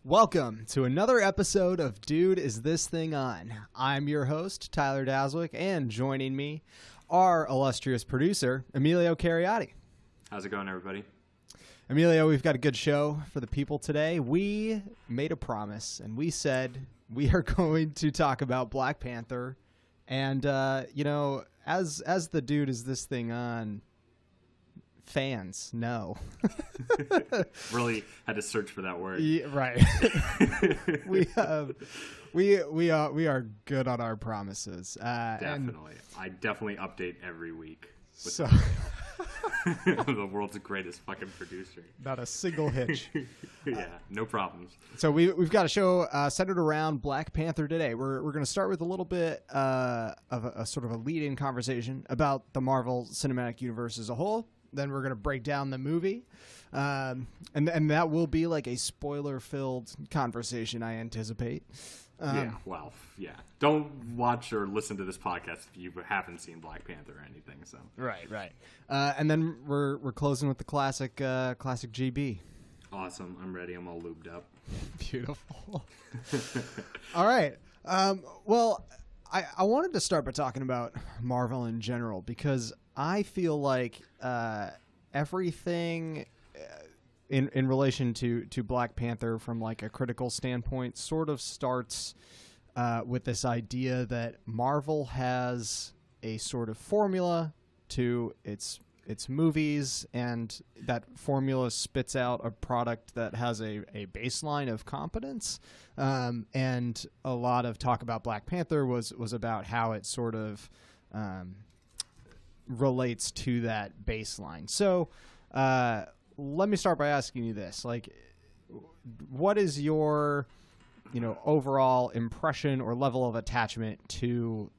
Welcome to another episode of Dude, Is This Thing On? I'm your host, Tyler Daswick, and joining me, our illustrious producer, Emilio Cariati. How's it going, everybody? Emilio, we've got a good show for the people today. We made a promise, and we said we are going to talk about Black Panther. And, as the Dude, Is This Thing On? Fans, no. Really had to search for that word. Yeah, right. we are good on our promises. Definitely. I definitely update every week. So The world's greatest fucking producer. Not a single hitch. Yeah, no problems. So we've got a show centered around Black Panther today. We're going to start with a little bit of a sort of a lead-in conversation about the Marvel Cinematic Universe as a whole. Then we're going to break down the movie. And that will be like a spoiler-filled conversation, I anticipate. Yeah. Don't watch or listen to this podcast if you haven't seen Black Panther or anything. So Right. And then we're closing with the classic GB. Awesome. I'm ready. I'm all lubed up. Beautiful. All right. Well, I wanted to start by talking about Marvel in general because I feel like everything in relation to Black Panther from like a critical standpoint sort of starts with this idea that Marvel has a sort of formula to its movies, and that formula spits out a product that has a baseline of competence. And a lot of talk about Black Panther was about how it sort of relates to that baseline. So let me start by asking you this. Like, what is your overall impression or level of attachment to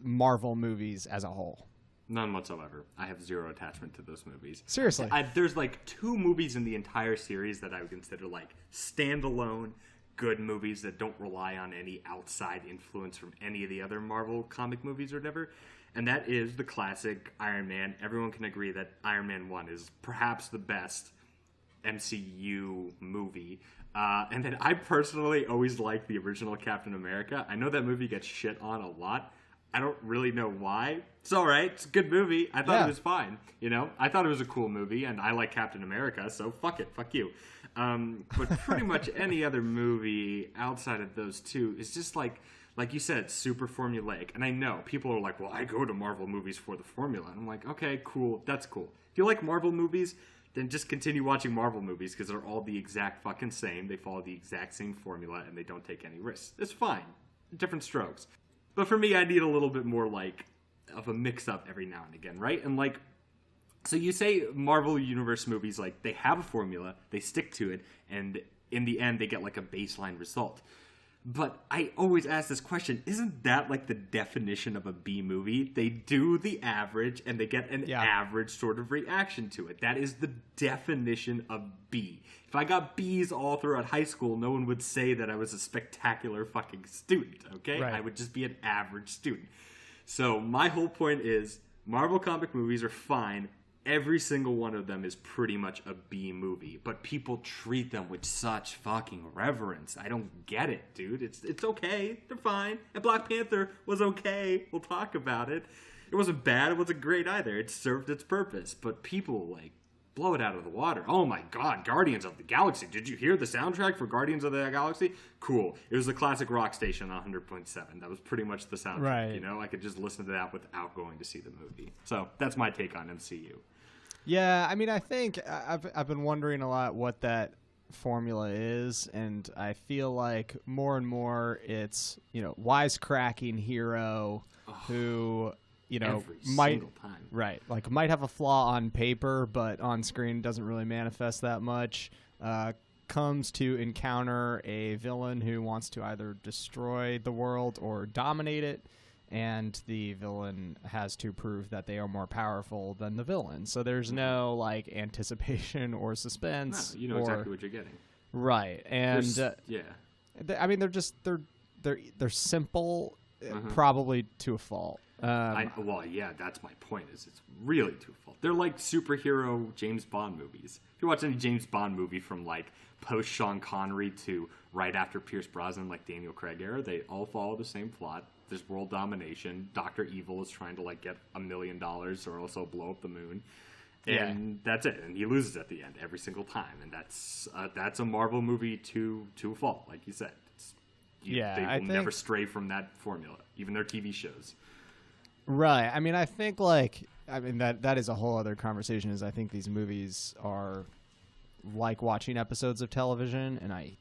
Marvel movies as a whole? None whatsoever. I have zero attachment to those movies. Seriously? There's like 2 movies in the entire series that I would consider like standalone good movies that don't rely on any outside influence from any of the other Marvel comic movies or whatever. And that is the classic Iron Man. Everyone can agree that Iron Man 1 is perhaps the best MCU movie. And then I personally always liked the original Captain America. I know that movie gets shit on a lot. I don't really know why. It's all right. It's a good movie. I thought it was fine. I thought it was a cool movie, and I like Captain America, so fuck it. Fuck you. But pretty much any other movie outside of those 2 is just like you said, super formulaic. And I know people are like, well, I go to Marvel movies for the formula. And I'm like, okay, cool. That's cool. If you like Marvel movies, then just continue watching Marvel movies because they're all the exact fucking same. They follow the exact same formula, and they don't take any risks. It's fine. Different strokes. But for me, I need a little bit more of a mix-up every now and again, right? And so you say Marvel Universe movies, they have a formula, they stick to it, and in the end, they get a baseline result. But I always ask this question, isn't that the definition of a B movie? They do the average and they get an average sort of reaction to it. That is the definition of B. If I got B's all throughout high school, no one would say that I was a spectacular fucking student, okay? Right. I would just be an average student. So my whole point is Marvel comic movies are fine. Every single one of them is pretty much a B movie, but people treat them with such fucking reverence. I don't get it, dude. It's okay. They're fine. And Black Panther was okay. We'll talk about it. It wasn't bad. It wasn't great either. It served its purpose, but people blow it out of the water. Oh my God, Guardians of the Galaxy. Did you hear the soundtrack for Guardians of the Galaxy? Cool. It was the classic rock station on 100.7. That was pretty much the soundtrack. Right. I could just listen to that without going to see the movie. So that's my take on MCU. Yeah, I mean, I think I've been wondering a lot what that formula is, and I feel like more and more it's wisecracking hero who might might have a flaw on paper, but on screen doesn't really manifest that much. Comes to encounter a villain who wants to either destroy the world or dominate it. And the villain has to prove that they are more powerful than the villain. So there's no anticipation or suspense. No, you know exactly what you're getting. Right, and yeah. I mean they're simple, probably to a fault. Well, yeah, that's my point. Is it's really twofold. They're like superhero James Bond movies. If you watch any James Bond movie from like post Sean Connery to right after Pierce Brosnan, like Daniel Craig era, they all follow the same plot. There's world domination. Dr. Evil is trying to like get $1 million or else blow up the moon. And that's it. And he loses at the end every single time. And that's a Marvel movie to a fault, like you said. They will never stray from that formula, even their TV shows. Right. I mean, I think that is a whole other conversation. Is I think these movies are like watching episodes of television, and I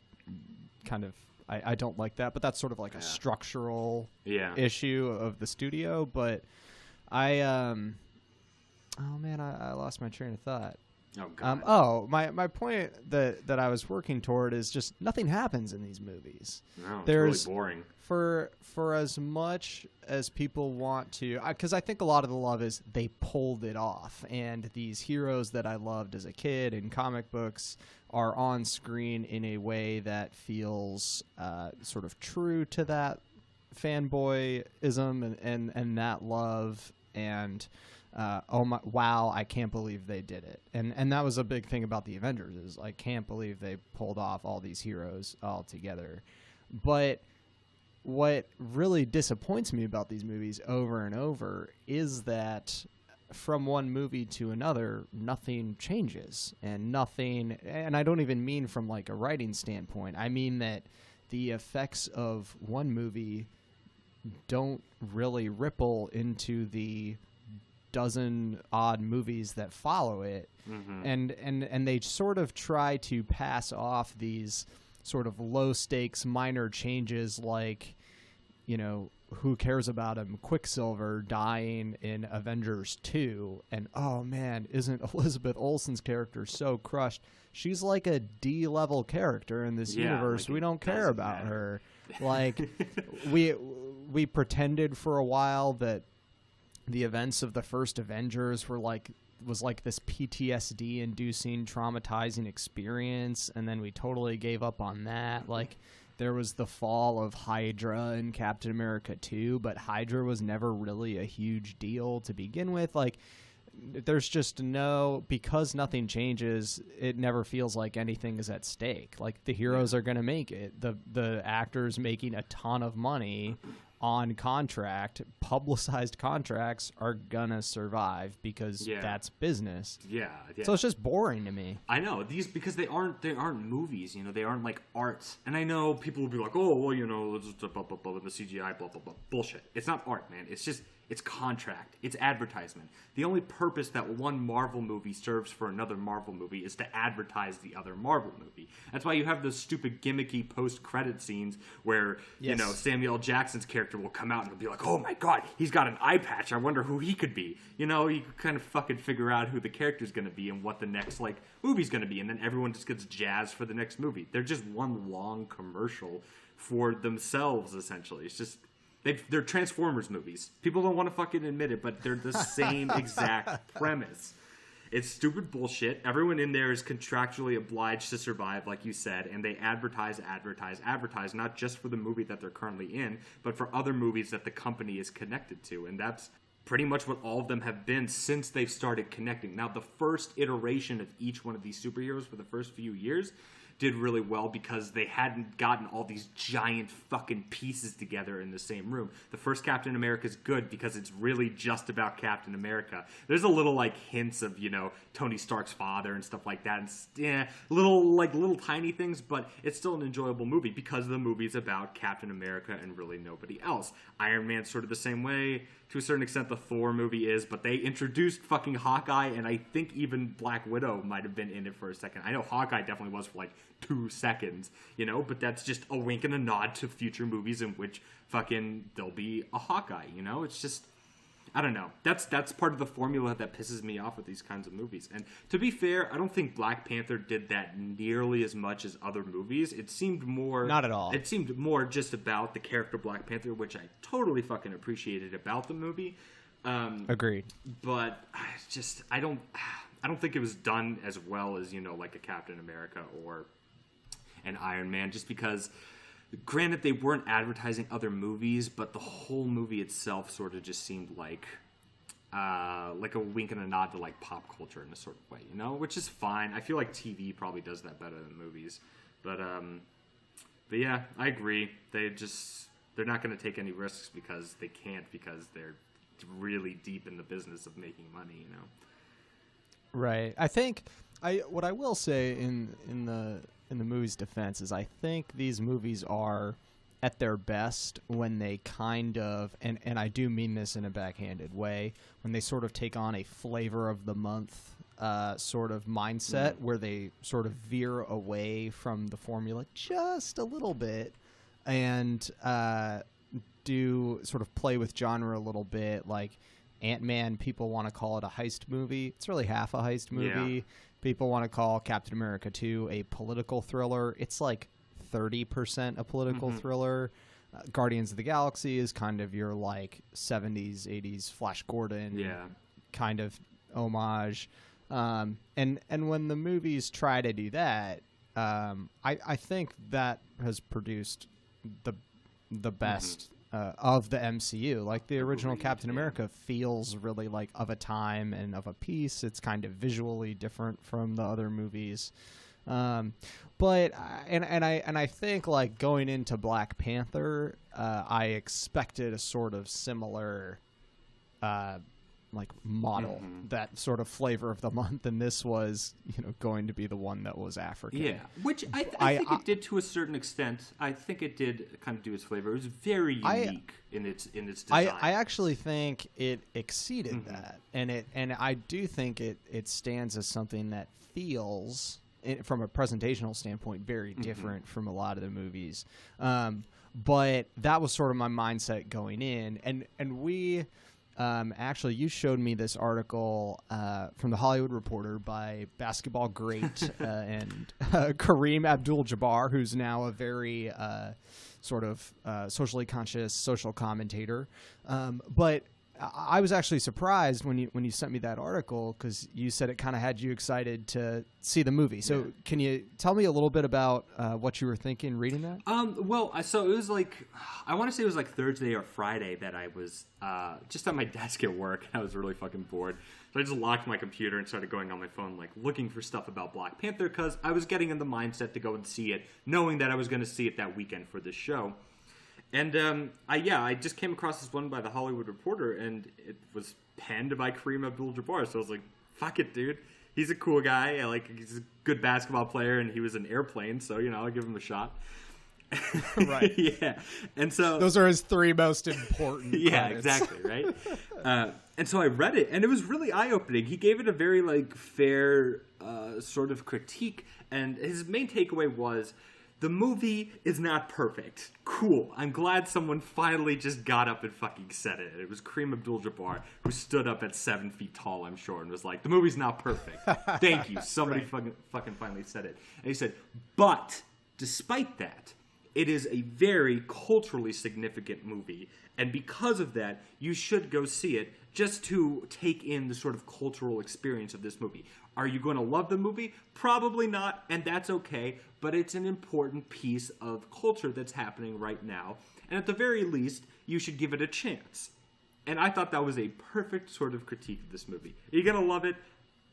don't like that. But that's sort of like a structural issue of the studio. But I lost my train of thought. Oh, God. My point that I was working toward is just nothing happens in these movies. No, it's really boring. For as much as people want to, because I think a lot of the love is they pulled it off, and these heroes that I loved as a kid in comic books are on screen in a way that feels sort of true to that fanboyism and that love and. Wow, I can't believe they did it. And that was a big thing about the Avengers is I can't believe they pulled off all these heroes all together. But what really disappoints me about these movies over and over is that from one movie to another, nothing changes and I don't even mean from like a writing standpoint. I mean that the effects of one movie don't really ripple into the dozen odd movies that follow it. And they sort of try to pass off these sort of low stakes minor changes like, you know, who cares about him? Quicksilver dying in Avengers 2 and oh man, isn't Elizabeth Olsen's character so crushed? She's like a D-level character in this universe. Like we don't care about her. Like we pretended for a while that the events of the first Avengers was like this PTSD-inducing, traumatizing experience, and then we totally gave up on that. Like, there was the fall of Hydra in Captain America 2, but Hydra was never really a huge deal to begin with. Like, there's just because nothing changes, it never feels like anything is at stake. Like, the heroes are going to make it. The actors making a ton of money on contract, publicized contracts are gonna survive because that's business. Yeah. So it's just boring to me. I know because they aren't movies, you know, they aren't like art. And I know people will be like, oh, well, you know, the CGI, blah blah blah. Bullshit. It's not art, man. It's contract. It's advertisement. The only purpose that one Marvel movie serves for another Marvel movie is to advertise the other Marvel movie. That's why you have those stupid gimmicky post-credit scenes where, you know, Samuel L. Jackson's character will come out and it'll be like, oh my God, he's got an eye patch. I wonder who he could be. You know, you kind of fucking figure out who the character's going to be and what the next, like, movie's going to be. And then everyone just gets jazzed for the next movie. They're just one long commercial for themselves, essentially. It's just... They're Transformers movies. People don't want to fucking admit it, but they're the same exact premise. It's stupid bullshit. Everyone in there is contractually obliged to survive, like you said, and they advertise, not just for the movie that they're currently in, but for other movies that the company is connected to. And that's pretty much what all of them have been since they've started connecting. Now, the first iteration of each one of these superheroes for the first few years did really well because they hadn't gotten all these giant fucking pieces together in the same room. The first Captain America is good because it's really just about Captain America. There's a little like hints of, you know, Tony Stark's father and stuff like that. And little tiny things, but it's still an enjoyable movie because the movie's about Captain America and really nobody else. Iron Man's sort of the same way. To a certain extent, the Thor movie is, but they introduced fucking Hawkeye, and I think even Black Widow might have been in it for a second. I know Hawkeye definitely was for like 2 seconds, you know, but that's just a wink and a nod to future movies in which fucking there'll be a Hawkeye, you know? It's just, I don't know. That's part of the formula that pisses me off with these kinds of movies. And to be fair, I don't think Black Panther did that nearly as much as other movies. It seemed more... Not at all. It seemed more just about the character Black Panther, which I totally fucking appreciated about the movie. Agreed. But I don't think it was done as well as, you know, like a Captain America or an Iron Man, just because granted, they weren't advertising other movies, but the whole movie itself sort of just seemed like a wink and a nod to like pop culture in a sort of way, you know, which is fine. I feel like TV probably does that better than movies, but yeah, I agree. They're not going to take any risks because they can't, because they're really deep in the business of making money, you know. Right. I think what I will say in the movie's defense is I think these movies are at their best when they kind of, and I do mean this in a backhanded way, when they sort of take on a flavor of the month sort of mindset where they sort of veer away from the formula just a little bit and do sort of play with genre a little bit. Like Ant-Man, people want to call it a heist movie. It's really half a heist movie. Yeah. People want to call Captain America 2 a political thriller. It's like 30% a political thriller. Guardians of the Galaxy is kind of your like 70s, 80s Flash Gordon kind of homage. And when the movies try to do that, I think that has produced the best of the MCU. Like the original Captain America feels really like of a time and of a piece. It's kind of visually different from the other movies. But I think like going into Black Panther, I expected a sort of similar like model, that sort of flavor of the month, and this was, you know, going to be the one that was African. Yeah, which I think it did to a certain extent. I think it did kind of do its flavor. It was very unique in its design. I actually think it exceeded that, and I do think it stands as something that feels, from a presentational standpoint, very different from a lot of the movies. But that was sort of my mindset going in, and we. Actually, you showed me this article from the Hollywood Reporter by basketball great and Kareem Abdul-Jabbar, who's now a very sort of socially conscious social commentator. But I was actually surprised when you sent me that article, because you said it kind of had you excited to see the movie. So can you tell me a little bit about what you were thinking reading that? Well, so it was like, I want to say it was like Thursday or Friday that I was just at my desk at work, and I was really fucking bored. So I just locked my computer and started going on my phone, like looking for stuff about Black Panther, because I was getting in the mindset to go and see it, knowing that I was going to see it that weekend for this show. And I just came across this one by the Hollywood Reporter, and it was penned by Kareem Abdul-Jabbar. So I was like, "Fuck it, dude. He's a cool guy. He's a good basketball player, and he was an Airplane, so I'll give him a shot." Right. Yeah. And so those are his three most important. Yeah, credits. exactly. Right. And so I read it, and it was really eye-opening. He gave it a very fair sort of critique, and his main takeaway was, the movie is not perfect. Cool. I'm glad someone finally just got up and fucking said it. It was Kareem Abdul-Jabbar, who stood up at 7 feet tall, I'm sure, and was like, the movie's not perfect. Thank you. Somebody fucking finally said it. And he said, but despite that, it is a very culturally significant movie. And because of that, you should go see it just to take in the sort of cultural experience of this movie. Are you going to love the movie? Probably not, and that's okay, but it's an important piece of culture that's happening right now. And at the very least, you should give it a chance. And I thought that was a perfect sort of critique of this movie. Are you going to love it?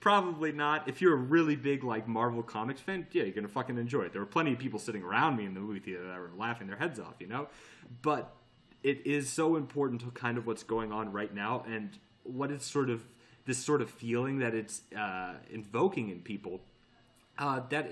Probably not. If you're a really big Marvel Comics fan, yeah, you're going to fucking enjoy it. There were plenty of people sitting around me in the movie theater that were laughing their heads off, But it is so important to kind of what's going on right now, and what it's this sort of feeling that it's invoking in people, that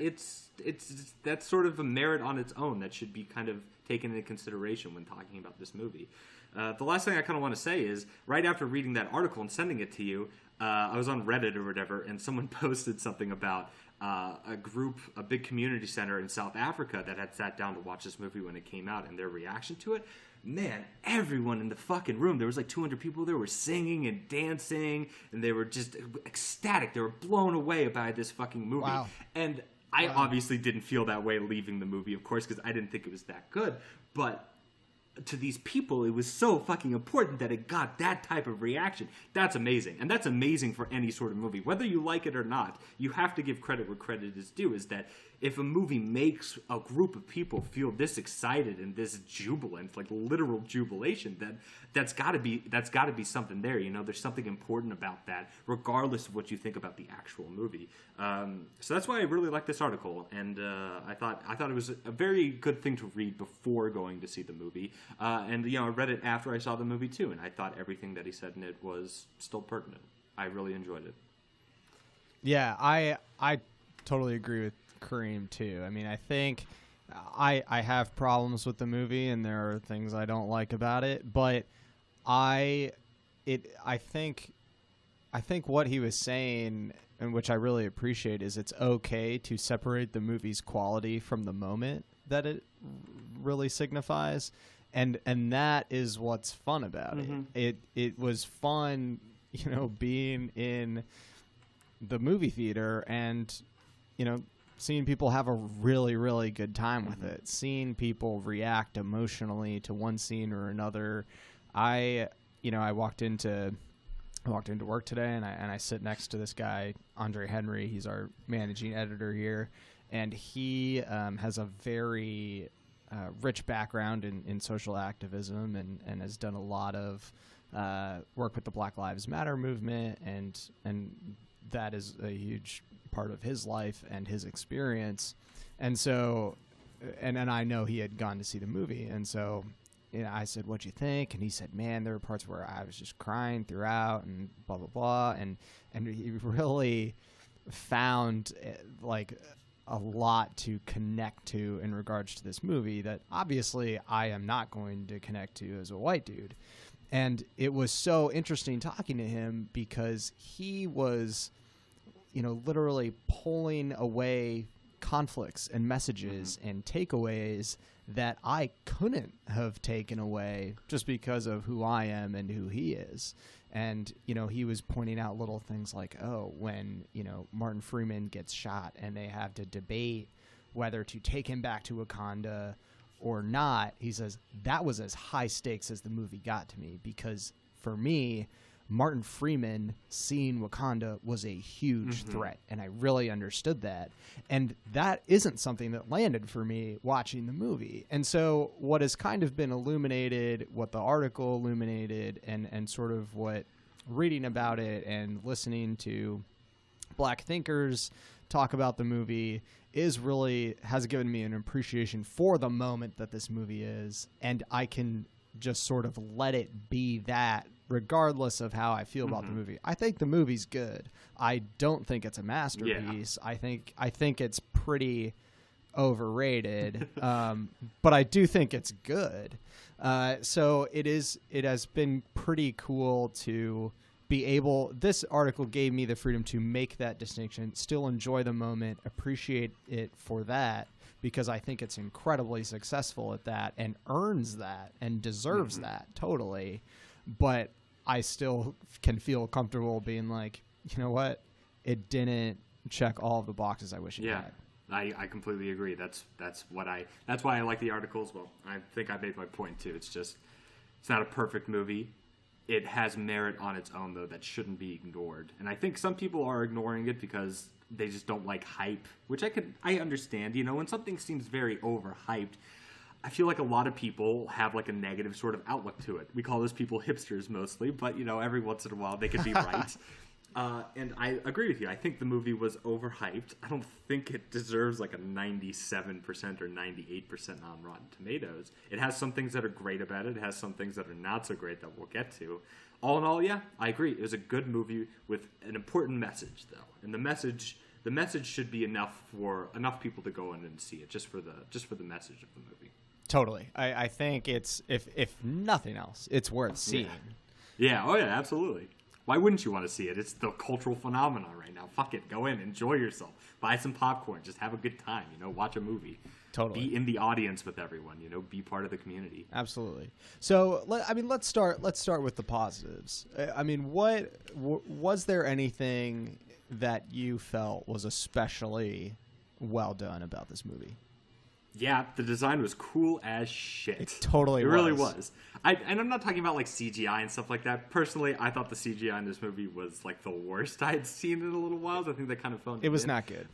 that's sort of a merit on its own that should be kind of taken into consideration when talking about this movie. The last thing I kind of want to say is, right after reading that article and sending it to you, I was on Reddit or whatever, and someone posted something about a big community center in South Africa that had sat down to watch this movie when it came out, and their reaction to it. Man, everyone in the fucking room, there was 200 people there, were singing and dancing, and they were just ecstatic. They were blown away by this fucking movie. Wow. And I obviously didn't feel that way leaving the movie, of course, because I didn't think it was that good. But to these people, it was so fucking important that it got that type of reaction. That's amazing. And that's amazing for any sort of movie. Whether you like it or not, you have to give credit where credit is due, is that if a movie makes a group of people feel this excited and this jubilant, like literal jubilation, then that's got to be something there. You know, there's something important about that, regardless of what you think about the actual movie. So that's why I really like this article, and I thought it was a very good thing to read before going to see the movie. And I read it after I saw the movie too, and I thought everything that he said in it was still pertinent. I really enjoyed it. Yeah, I totally agree with Kareem too. I mean, I think I have problems with the movie, and there are things I don't like about it, but I think what he was saying, and which I really appreciate, is it's okay to separate the movie's quality from the moment that it really signifies, and that is what's fun about it. It was fun, being in the movie theater and seeing people have a really, really good time with it, seeing people react emotionally to one scene or another. I walked into work today, and I sit next to this guy, Andre Henry. He's our managing editor here, and he has a very rich background in social activism and has done a lot of work with the Black Lives Matter movement, and that is a huge part of his life and his experience. And so, and I know he had gone to see the movie, and so I said, "What'd you think?" And he said, "Man, there were parts where I was just crying throughout, and blah blah blah." And he really found like a lot to connect to in regards to this movie that obviously I am not going to connect to as a white dude. And it was so interesting talking to him because he was, literally pulling away conflicts and messages and takeaways that I couldn't have taken away just because of who I am and who he is. And, he was pointing out little things like, when, Martin Freeman gets shot and they have to debate whether to take him back to Wakanda or not, he says, that was as high stakes as the movie got to me, because for me, Martin Freeman seeing Wakanda was a huge threat, and I really understood that. And that isn't something that landed for me watching the movie. And so what has kind of been illuminated, what the article illuminated, and sort of what reading about it and listening to Black thinkers talk about the movie has given me an appreciation for the moment that this movie is, and I can just sort of let it be that regardless of how I feel about the movie. I think the movie's good. I don't think it's a masterpiece. Yeah. I think it's pretty overrated, but I do think it's good. So it has been pretty cool to be able. This article gave me the freedom to make that distinction, still enjoy the moment, appreciate it for that, because I think it's incredibly successful at that and earns that and deserves that totally. But I still can feel comfortable being like, you know what? It didn't check all of the boxes I wish it had. I completely agree. That's why I like the article as well. I think I made my point too. It's not a perfect movie. It has merit on its own, though, that shouldn't be ignored. And I think some people are ignoring it because they just don't like hype, which I understand. When something seems very overhyped, I feel like a lot of people have like a negative sort of outlook to it. We call those people hipsters mostly, but every once in a while they could be right. And I agree with you. I think the movie was overhyped. I don't think it deserves like a 97% or 98% on Rotten Tomatoes. It has some things that are great about it. It has some things that are not so great that we'll get to. All in all, yeah, I agree. It was a good movie with an important message, though. And the message should be enough for enough people to go in and see it, just for the message of the movie. Totally. I think it's, if nothing else, it's worth seeing. Yeah. Oh, yeah, absolutely. Why wouldn't you want to see it? It's the cultural phenomenon right now. Fuck it. Go in. Enjoy yourself. Buy some popcorn. Just have a good time. Watch a movie. Totally. Be in the audience with everyone. Be part of the community. Absolutely. So, let's start with the positives. What was there anything that you felt was especially well done about this movie? Yeah, the design was cool as shit. It totally It was. really was. And I'm not talking about like CGI and stuff like that. Personally, I thought the CGI in this movie was like the worst I had seen in a little while. So I think they kind of phoned it It was in. not good.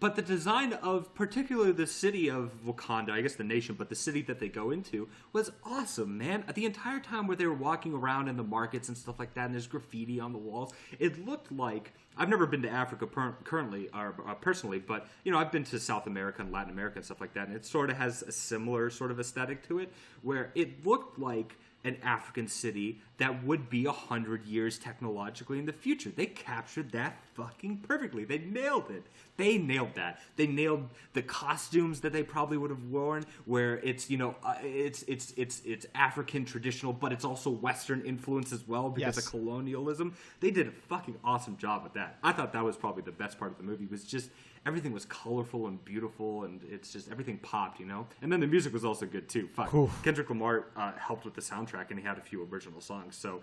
But the design of particularly the city of Wakanda, I guess the nation, but the city that they go into was awesome, man. The entire time where they were walking around in the markets and stuff like that, and there's graffiti on the walls, it looked like I've never been to Africa currently or personally, but I've been to South America and Latin America and stuff like that, and it sort of has a similar sort of aesthetic to it, where it looked like an African city that would be 100 years technologically in the future. They captured that fucking perfectly. They nailed it. They nailed that. They nailed the costumes that they probably would have worn, where it's it's African traditional, but it's also Western influence as well because of colonialism. They did a fucking awesome job with that. I thought that was probably the best part of the movie. Was just everything was colorful and beautiful, and it's just everything popped, And then the music was also good too. Fuck. Oof. Kendrick Lamar helped with the soundtrack, and he had a few original songs. So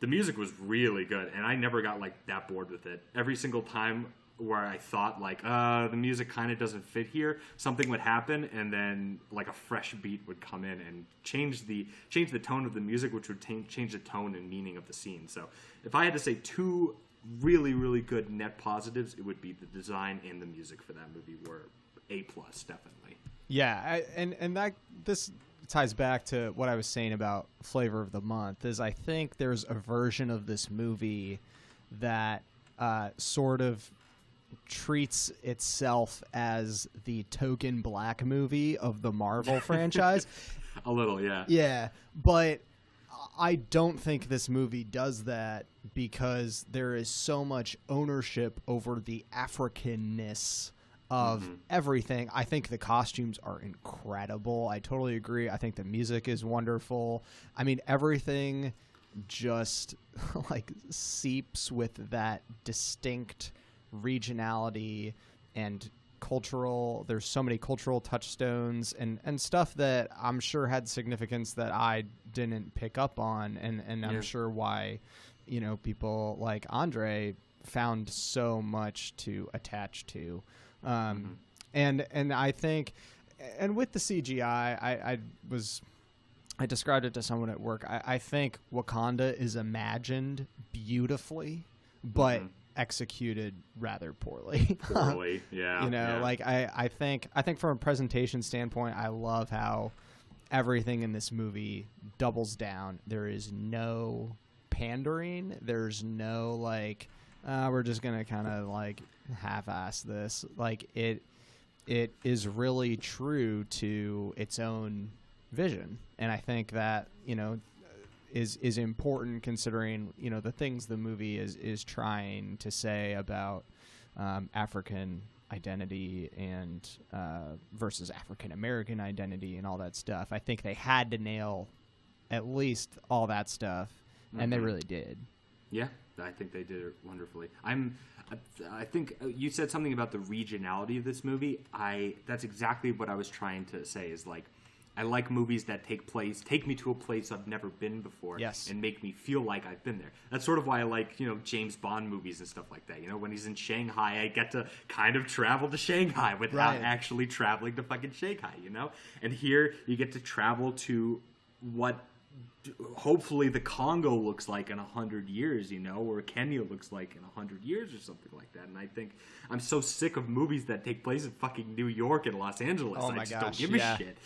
the music was really good, and I never got like that bored with it. Every single time where I thought like the music kind of doesn't fit here, something would happen, and then like a fresh beat would come in and change the tone of the music, which would change the tone and meaning of the scene. So if I had to say two really, really good net positives, it would be the design and the music for that movie were A+, definitely. Yeah, and that this ties back to what I was saying about flavor of the month. Is I think there's a version of this movie that sort of treats itself as the token black movie of the Marvel franchise. A little, yeah. Yeah, but I don't think this movie does that because there is so much ownership over the Africanness of everything. I think the costumes are incredible. I totally agree. I think the music is wonderful. I mean, everything just like seeps with that distinct regionality and cultural. There's so many cultural touchstones and stuff that I'm sure had significance that I didn't pick up on, and I'm sure why people like Andre found so much to attach to. And I think, and with the CGI, I described it to someone at work. I think Wakanda is imagined beautifully, but executed rather poorly. Like I think from a presentation standpoint, I love how everything in this movie doubles down. There is no pandering. There's no like we're just gonna kind of like half-ass this. Like it is really true to its own vision, and I think that is important considering the things the movie is trying to say about African identity and versus African American identity and all that stuff. I think they had to nail at least all that stuff, and they really did. Yeah, I think they did it wonderfully. I think you said something about the regionality of this movie. That's exactly what I was trying to say. Is like, I like movies that take me to a place I've never been before, and make me feel like I've been there. That's sort of why I like, James Bond movies and stuff like that. When he's in Shanghai, I get to kind of travel to Shanghai without actually traveling to fucking Shanghai, And here you get to travel to what hopefully the Congo looks like in 100 years, or Kenya looks like in 100 years or something like that. And I think I'm so sick of movies that take place in fucking New York and Los Angeles. Oh my I just gosh, don't give a shit.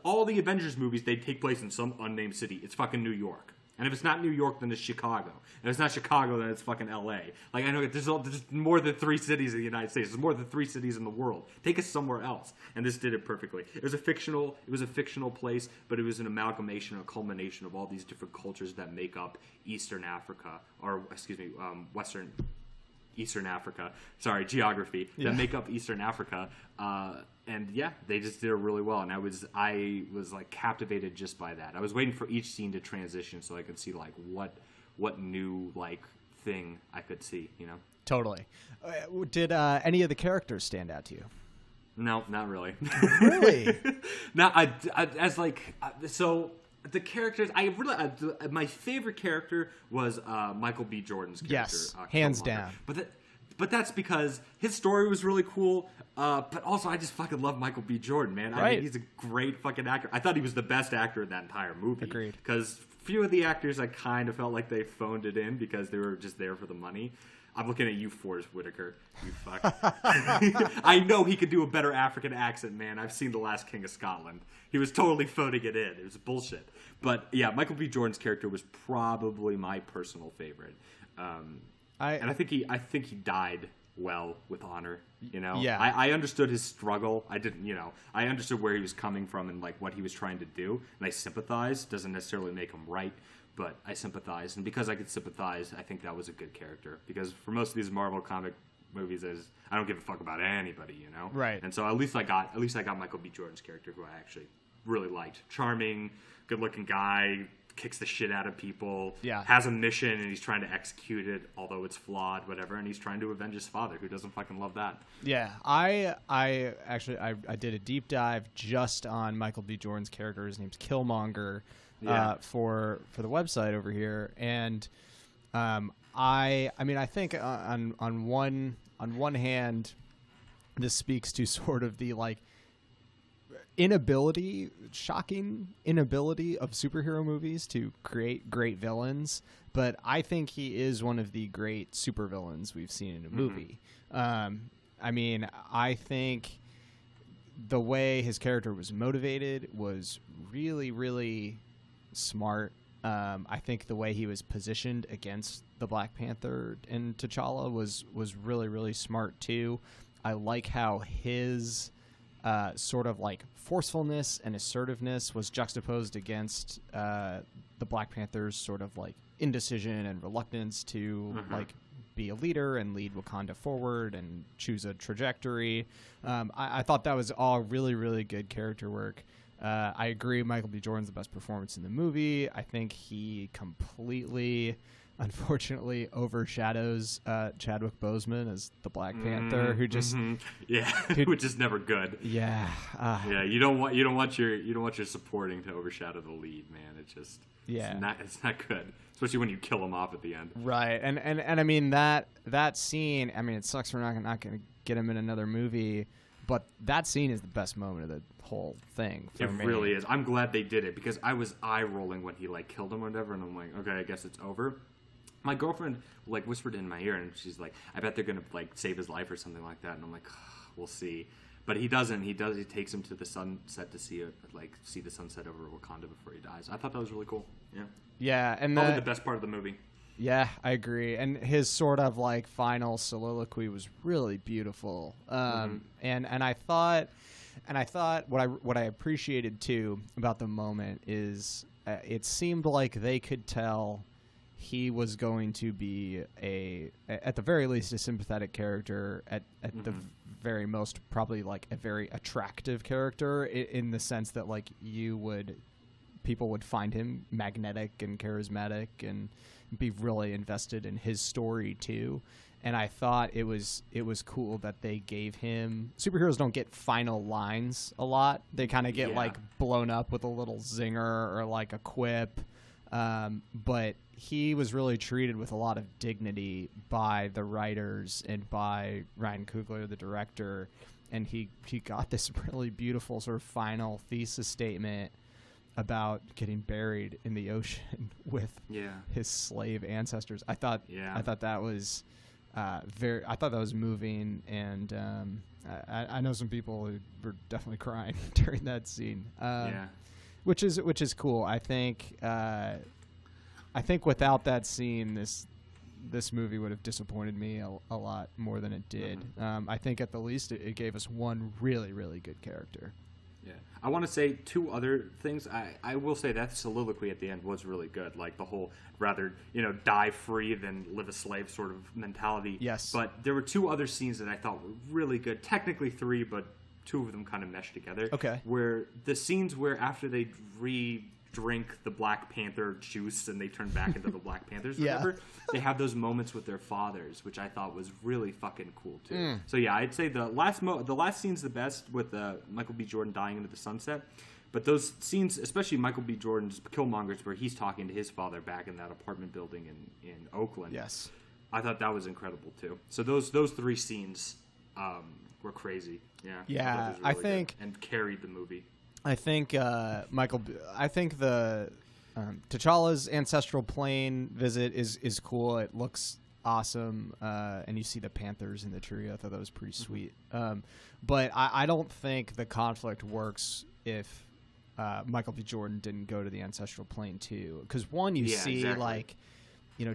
All the Avengers movies, they take place in some unnamed city. It's fucking New York. And if it's not New York, then it's Chicago. And if it's not Chicago, then it's fucking L.A. Like, I know there's more than 3 cities in the United States. There's more than 3 cities in the world. Take us somewhere else. And this did it perfectly. It was a fictional place, but it was an amalgamation, a culmination of all these different cultures that make up Eastern Africa, Eastern Africa. Sorry, geography. That make up Eastern Africa. And they just did it really well. And I was like captivated just by that. I was waiting for each scene to transition so I could see like what new like thing I could see. Totally. Did any of the characters stand out to you? No, not really. Really? So the characters, my favorite character was Michael B. Jordan's character. Yes, hands down. But but that's because his story was really cool. But also, I just fucking love Michael B. Jordan, man. I mean, he's a great fucking actor. I thought he was the best actor in that entire movie. Agreed. Because few of the actors, I kind of felt like they phoned it in because they were just there for the money. I'm looking at you, Forrest Whitaker. You fuck. I know he could do a better African accent, man. I've seen The Last King of Scotland. He was totally phoning it in. It was bullshit. But yeah, Michael B. Jordan's character was probably my personal favorite. And I think he died well with honor. You know, yeah. I understood his struggle. I didn't, you know, I understood where he was coming from and like what he was trying to do, and I sympathized. Doesn't necessarily make him right, but I sympathized, and because I could sympathize, I think that was a good character. Because for most of these Marvel comic movies, I don't give a fuck about anybody, you know. Right. And so at least I got Michael B. Jordan's character, who I actually really liked. Charming, good-looking guy. Kicks the shit out of people, has a mission, and he's trying to execute it, although it's flawed, whatever, and he's trying to avenge his father. Who doesn't fucking love that? Yeah, I actually did a deep dive just on Michael B. Jordan's character. His name's Killmonger, for the website over here, and I mean, I think on one hand, this speaks to sort of the like shocking inability of superhero movies to create great villains, but I think he is one of the great supervillains we've seen in a movie. I mean, I think the way his character was motivated was really, really smart. I think the way he was positioned against the Black Panther and T'Challa was really, really smart too. I like how his sort of like forcefulness and assertiveness was juxtaposed against the Black Panther's sort of like indecision and reluctance to like be a leader and lead Wakanda forward and choose a trajectory. I thought that was all really, really good character work. I agree Michael B. Jordan's the best performance in the movie. I think he completely, unfortunately, overshadows Chadwick Boseman as the Black Panther, who just which is never good. Yeah, you don't want your supporting to overshadow the lead, man. It just it's not good, especially when you kill him off at the end. Right, and I mean that scene. I mean, it sucks we're not going to get him in another movie, but that scene is the best moment of the whole thing for me. It really is. I'm glad they did it because I was eye rolling when he like killed him or whatever, and I'm like, okay, I guess it's over. My girlfriend like whispered in my ear, and she's like, "I bet they're gonna like save his life or something like that." And I'm like, "We'll see." But he doesn't. He takes him to the sunset to see the sunset over Wakanda before he dies. I thought that was really cool. Yeah. Yeah, and probably the best part of the movie. Yeah, I agree. And his sort of like final soliloquy was really beautiful. And I thought what I appreciated too about the moment is it seemed like they could tell he was going to be at the very least a sympathetic character, at the very most probably like a very attractive character in the sense that like people would find him magnetic and charismatic and be really invested in his story too. And I thought it was cool that they gave him. Superheroes don't get final lines a lot. They kind of get like blown up with a little zinger or like a quip. But he was really treated with a lot of dignity by the writers and by Ryan Coogler, the director. And he got this really beautiful sort of final thesis statement about getting buried in the ocean with his slave ancestors. I thought that was I thought that was moving, and I know some people who were definitely crying during that scene. Which is cool. I think without that scene, this movie would have disappointed me a lot more than it did. I think at the least it gave us one really, really good character. Yeah, I want to say two other things. I will say that soliloquy at the end was really good. Like the whole rather die free than live a slave sort of mentality. Yes. But there were two other scenes that I thought were really good. Technically three, but two of them kind of meshed together. Okay. Where the scenes where after they drink the Black Panther juice and they turn back into the Black Panthers or whatever, they have those moments with their fathers, which I thought was really fucking cool too. So yeah, I'd say the last scene's the best with Michael B. Jordan dying into the sunset. But those scenes, especially Michael B. Jordan's Killmonger's, where he's talking to his father back in that apartment building in Oakland. Yes. I thought that was incredible too. So those three scenes were crazy. Yeah. Yeah, I really think good and carried the movie. I think I think the T'Challa's ancestral plane visit is cool. It looks awesome, and you see the Panthers in the tree. I thought that was pretty sweet. But I don't think the conflict works if Michael B. Jordan didn't go to the ancestral plane too. Because one, you see exactly. Like, you know,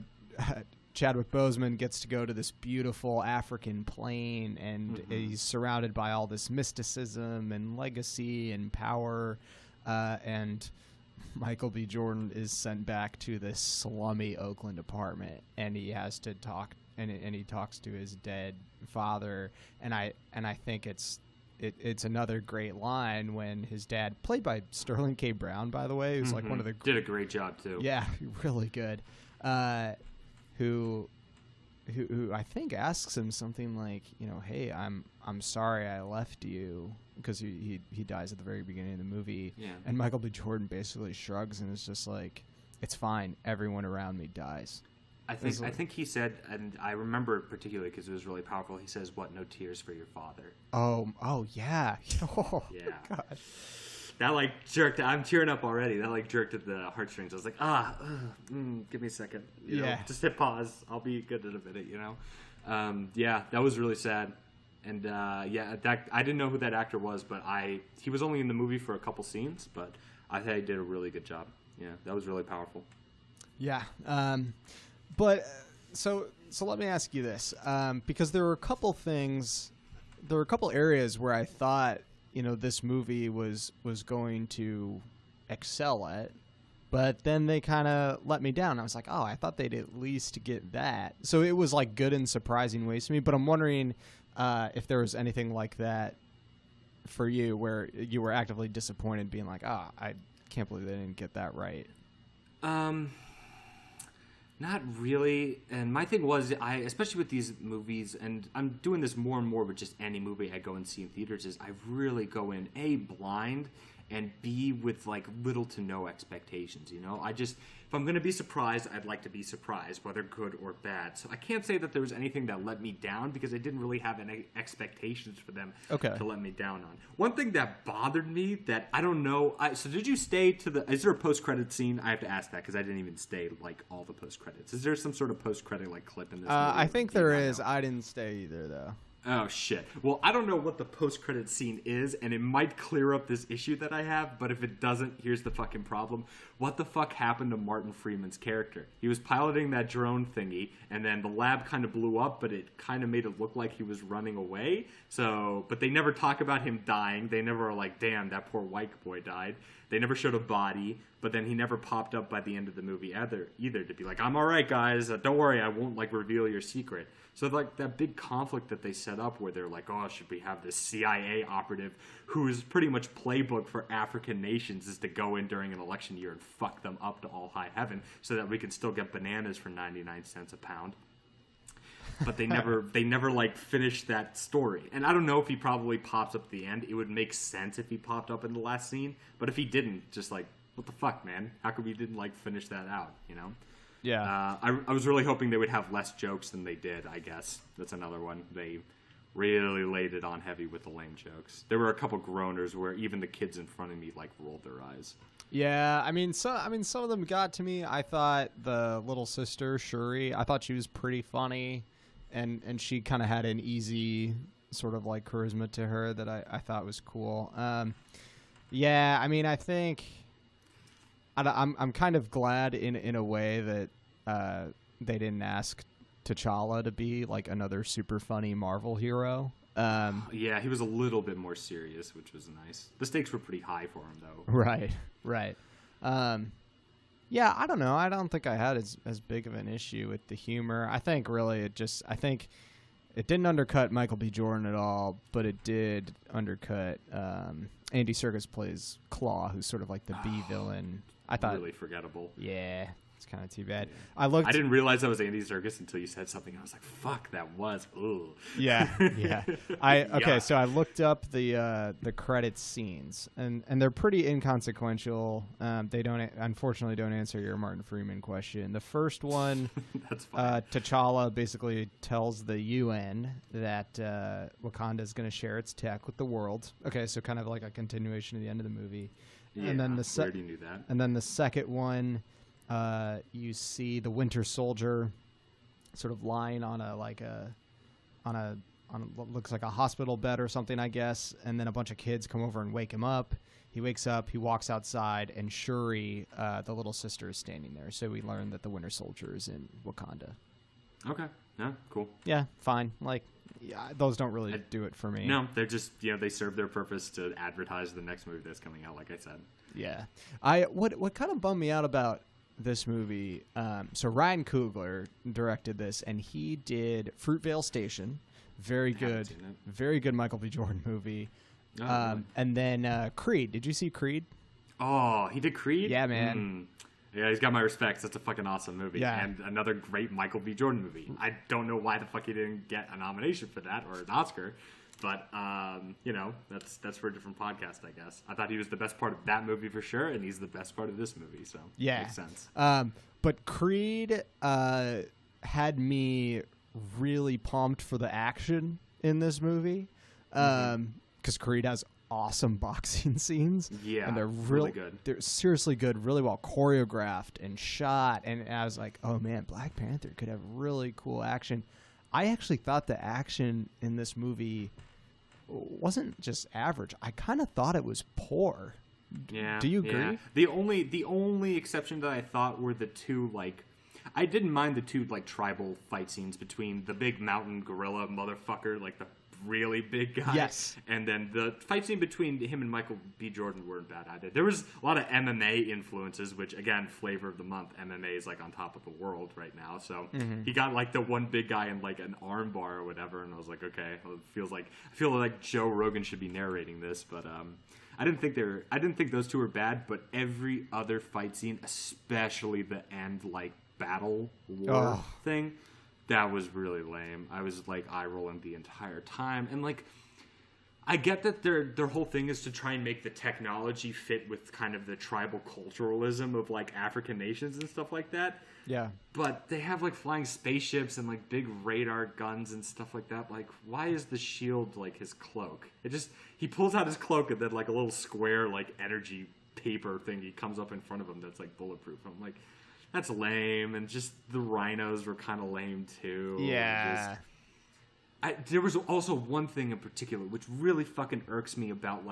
Chadwick Boseman gets to go to this beautiful African plane, and he's surrounded by all this mysticism and legacy and power, and Michael B. Jordan is sent back to this slummy Oakland apartment, and he has to talk, and he talks to his dead father, and I think it's another great line when his dad, played by Sterling K. Brown, by the way, who's like one of the did a great job too. Yeah, really good. Who I think asks him something like, you know, hey, I'm sorry I left you, because he dies at the very beginning of the movie. Yeah. And Michael B. Jordan basically shrugs and is just like, it's fine, everyone around me dies. I think he said, and I remember it particularly because it was really powerful. He says, "What? No tears for your father." Oh yeah. Oh, yeah. God. That like jerked. I'm tearing up already. That like jerked at the heartstrings. I was like, give me a second. You know, just hit pause. I'll be good in a minute. You know. Yeah, that was really sad. And that I didn't know who that actor was, but he was only in the movie for a couple scenes, but I thought he did a really good job. Yeah, that was really powerful. Yeah. But so let me ask you this, because there were a couple areas where I thought, you know, this movie was going to excel at, but then they kind of let me down. I was like, oh, I thought they'd at least get that. So it was like good and surprising ways to me. But I'm wondering if there was anything like that for you where you were actively disappointed, being like, oh, I can't believe they didn't get that right. Not really. And my thing was, especially with these movies, and I'm doing this more and more with just any movie I go and see in theaters, is I really go in, A, blind, and B, with like little to no expectations, you know? If I'm going to be surprised, I'd like to be surprised, whether good or bad. So I can't say that there was anything that let me down, because I didn't really have any expectations for them to let me down on. One thing that bothered me that I don't know, so did you stay to is there a post-credit scene? I have to ask that because I didn't even stay like all the post-credits. Is there some sort of post-credit like clip in this movie? I think there is. I didn't stay either, though. Oh, shit. Well, I don't know what the post-credit scene is, and it might clear up this issue that I have, but if it doesn't, here's the fucking problem. What the fuck happened to Martin Freeman's character? He was piloting that drone thingy, and then the lab kind of blew up, but it kind of made it look like he was running away. But they never talk about him dying. They never are like, damn, that poor white boy died. They never showed a body, but then he never popped up by the end of the movie either to be like, I'm all right, guys. Don't worry, I won't like reveal your secret. So like that big conflict that they set up where they're like, oh, should we have this CIA operative whose pretty much playbook for African nations is to go in during an election year and fuck them up to all high heaven so that we can still get bananas for 99 cents a pound. But they never like finished that story. And I don't know if he probably pops up at the end. It would make sense if he popped up in the last scene. But if he didn't, just like, what the fuck, man? How come we didn't like finish that out, you know? Yeah. I was really hoping they would have less jokes than they did, I guess. That's another one. They really laid it on heavy with the lame jokes. There were a couple groaners where even the kids in front of me like rolled their eyes. Yeah, some of them got to me. I thought the little sister, Shuri, I thought she was pretty funny, and she kind of had an easy sort of like charisma to her that I thought was cool. Yeah, I mean, I think I'm kind of glad in a way that they didn't ask T'Challa to be like another super funny Marvel hero. Yeah, he was a little bit more serious, which was nice. The stakes were pretty high for him, though. Right. Yeah, I don't know. I don't think I had as big of an issue with the humor. I think really it didn't undercut Michael B. Jordan at all, but it did undercut Andy Serkis plays Claw, who's sort of like the B villain. I thought really forgettable. Yeah. It's kind of too bad. I didn't realize that was Andy Serkis until you said something. I was like, "Fuck, that was." Ooh. Yeah. So I looked up the credits scenes, and they're pretty inconsequential. They unfortunately don't answer your Martin Freeman question. The first one, that's fine. T'Challa basically tells the UN that Wakanda is going to share its tech with the world. Okay, so kind of like a continuation of the end of the movie. Yeah, and then we already knew that. And then the second one. You see the Winter Soldier sort of lying on what looks like a hospital bed or something, I guess. And then a bunch of kids come over and wake him up. He wakes up, he walks outside, and Shuri, the little sister, is standing there. So we learn that the Winter Soldier is in Wakanda. Okay. Yeah, cool. Yeah, fine. Like, yeah, those don't really do it for me. No, they're just, they serve their purpose to advertise the next movie that's coming out, like I said. Yeah. What kind of bummed me out about this movie, so Ryan Coogler directed this, and he did Fruitvale Station, very good Michael B. Jordan movie, really? And then Creed. Did you see Creed? Oh, he did Creed? Yeah, man. Yeah, he's got my respects. That's a fucking awesome movie, yeah. And another great Michael B. Jordan movie. I don't know why the fuck he didn't get a nomination for that or an Oscar. But, that's for a different podcast, I guess. I thought he was the best part of that movie for sure, and he's the best part of this movie, so yeah. Makes sense. But Creed had me really pumped for the action in this movie, because Creed has awesome boxing scenes. Yeah, and they're really good. They're seriously good, really well choreographed and shot, and I was like, oh, man, Black Panther could have really cool action. I actually thought the action in this movie wasn't just average. I kind of thought it was poor. Yeah. Do you agree? Yeah. The only exception that I thought were the two, I didn't mind the two, tribal fight scenes between the big mountain gorilla motherfucker, the really big guy. Yes. And then the fight scene between him and Michael B. Jordan weren't bad either. There was a lot of MMA influences, which, again, flavor of the month. MMA is, on top of the world right now. So he got, the one big guy in, an arm bar or whatever. And I was like, okay, well, I feel like Joe Rogan should be narrating this. But I didn't think those two were bad. But every other fight scene, especially the end, battle war thing, that was really lame. I was eye rolling the entire time, and I get that their whole thing is to try and make the technology fit with kind of the tribal culturalism of African nations and stuff like that. Yeah. But they have flying spaceships and big radar guns and stuff like that. Why is the shield his cloak? He pulls out his cloak and then a little square energy paper thing he comes up in front of him that's bulletproof. I'm like, that's lame, and just the rhinos were kind of lame too. Yeah. There was also one thing in particular which really fucking irks me about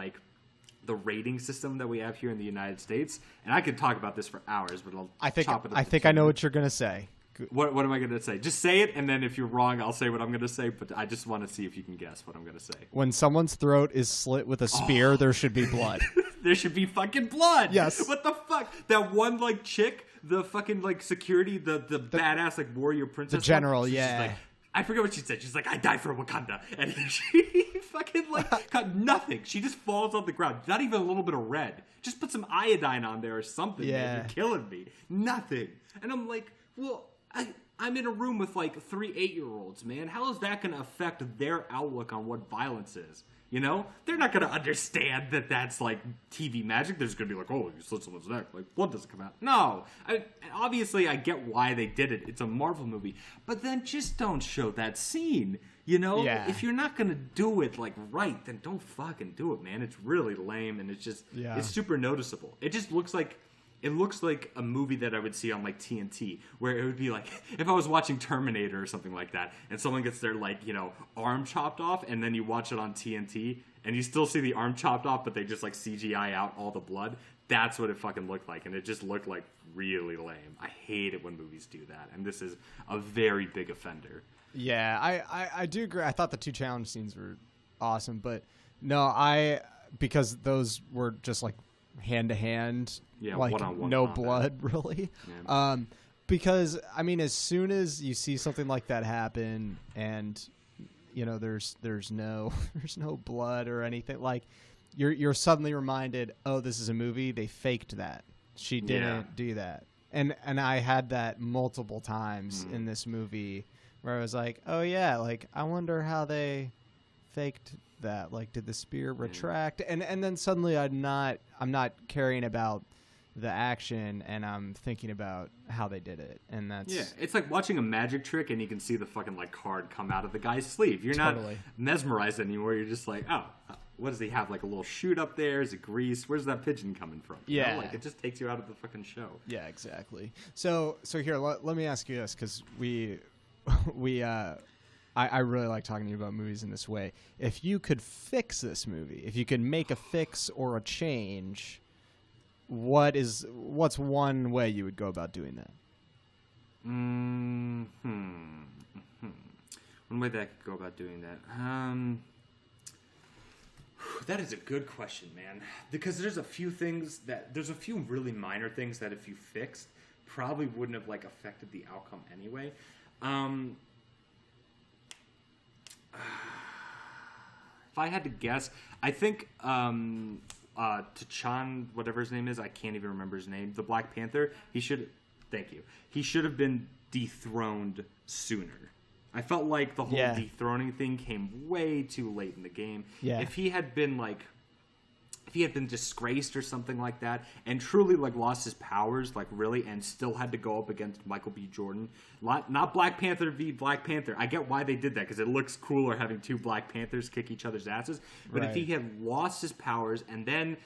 the rating system that we have here in the United States, and I could talk about this for hours, but I think I know what you're gonna say. What am I gonna say? Just say it, and then if you're wrong, I'll say what I'm gonna say. But I just want to see if you can guess what I'm gonna say. When someone's throat is slit with a spear, there should be blood. There should be fucking blood. Yes. What the fuck? That one chick, the fucking security, the badass warrior princess. The general, one, yeah. She's I forget what she said. She's I die for Wakanda, and she fucking got nothing. She just falls on the ground. Not even a little bit of red. Just put some iodine on there or something. Yeah. Man. You're killing me. Nothing. And I'm well, I'm in a room with 3 8-year-olds, man. How is that going to affect their outlook on what violence is? They're not going to understand that that's TV magic. They're just going to be oh, you slit someone's neck. Blood doesn't come out. No. Obviously, I get why they did it. It's a Marvel movie. But then just don't show that scene. Yeah. If you're not going to do it right, then don't fucking do it, man. It's really lame, and it's super noticeable. It just looks like a movie that I would see on TNT, where it would be if I was watching Terminator or something like that, and someone gets their arm chopped off, and then you watch it on TNT, and you still see the arm chopped off, but they just CGI out all the blood. That's what it fucking looked like, and it just looked really lame. I hate it when movies do that, and this is a very big offender. Yeah, I do agree. I thought the 2 challenge scenes were awesome, but no, because those were just hand to hand, one-on-one no combat. blood really. Yeah. Because as soon as you see something like that happen, and there's no blood or anything, you're suddenly reminded, oh, this is a movie. They faked that. She didn't do that. and I had that multiple times in this movie where I was like, oh yeah, like I wonder how they faked that. Like, did the spear retract? And then suddenly I'm not caring about the action, and I'm thinking about how they did it. And that's it's like watching a magic trick and you can see the fucking like card come out of the guy's sleeve. You're Totally. not mesmerized anymore. You're just like, oh, what does he have? Like a little shoot up there? Is it grease? Where's that pigeon coming from? You know, like it just takes you out of the fucking show. Yeah, exactly. So here, let me ask you this, because I really like talking to you about movies in this way. If you could fix this movie, if you could make a fix or a change, what's one way you would go about doing that? One way that I could go about doing that. That is a good question, man. Because there's a few really minor things that if you fixed, probably wouldn't have like affected the outcome anyway. If I had to guess, I think T'Challa, whatever his name is, I can't even remember his name, the Black Panther, he should have been dethroned sooner. I felt like the whole dethroning thing came way too late in the game. Yeah. If he had been disgraced or something like that, and truly like lost his powers, like really, and still had to go up against Michael B. Jordan, not Black Panther v. Black Panther. I get why they did that, because it looks cooler having two Black Panthers kick each other's asses. But if he had lost his powers and then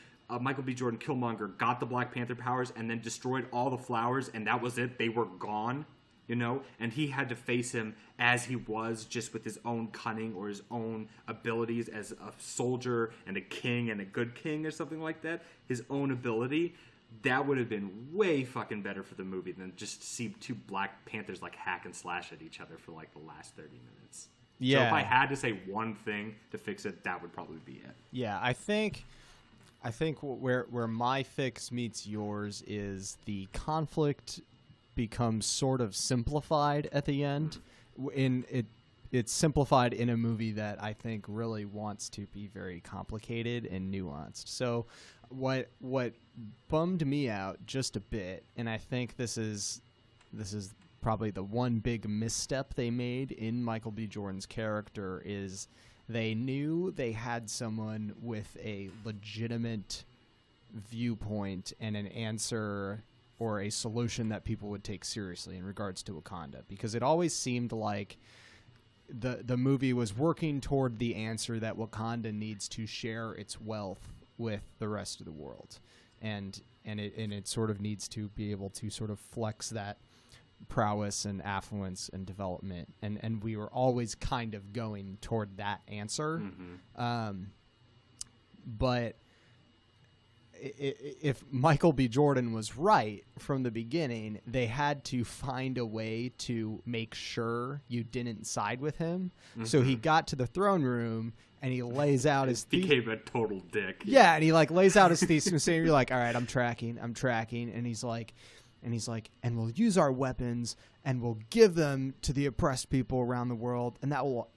Michael B. Jordan, Killmonger, got the Black Panther powers and then destroyed all the flowers, and that was it, they were gone. You know, and he had to face him as he was, just with his own cunning or his own abilities as a soldier and a king and a good king or something like that. His own ability, that would have been way fucking better for the movie than just to see two Black Panthers like hack and slash at each other for like the last 30 minutes. Yeah. So if I had to say one thing to fix it, that would probably be it. Yeah, I think where my fix meets yours is the conflict becomes sort of simplified at the end. It's simplified in a movie that I think really wants to be very complicated and nuanced. So what bummed me out just a bit, and I think this is probably the one big misstep they made in Michael B. Jordan's character, is they knew they had someone with a legitimate viewpoint and an answer or a solution that people would take seriously in regards to Wakanda, because it always seemed like the movie was working toward the answer that Wakanda needs to share its wealth with the rest of the world, and it sort of needs to be able to sort of flex that prowess and affluence and development, and we were always kind of going toward that answer. But if Michael B. Jordan was right from the beginning, they had to find a way to make sure you didn't side with him. So he got to the throne room and he lays out his became a total dick. Yeah, and he like lays out his thesis, and you're like, all right, I'm tracking, and he's like, and we'll use our weapons and we'll give them to the oppressed people around the world, and that will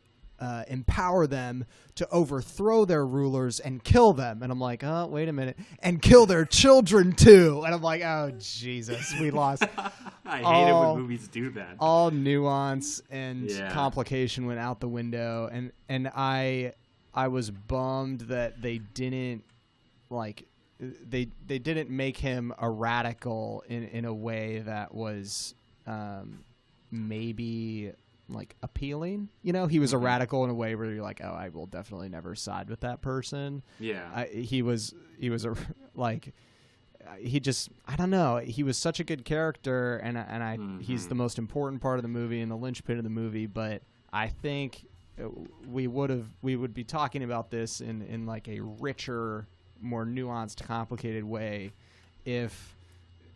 empower them to overthrow their rulers and kill them. And I'm like, oh, wait a minute. And kill their children too. And I'm like, oh, Jesus, we lost. I hate it when movies do that. All nuance and complication went out the window. And I was bummed that they didn't they didn't make him a radical in a way that was maybe like appealing. You know, he was a radical in a way where you're like, oh, I will definitely never side with that person. Yeah. He was I don't know. He was such a good character, and he's the most important part of the movie and the linchpin of the movie. But I think we would be talking about this in like a richer, more nuanced, complicated way if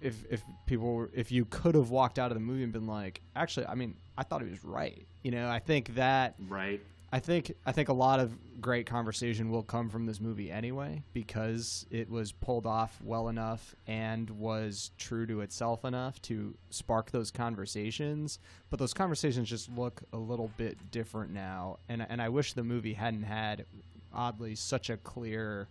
you could have walked out of the movie and been like, actually, I mean, I thought he was right. You know, I think that right. I think a lot of great conversation will come from this movie anyway, because it was pulled off well enough and was true to itself enough to spark those conversations. But those conversations just look a little bit different now, and I wish the movie hadn't had, oddly, such a clear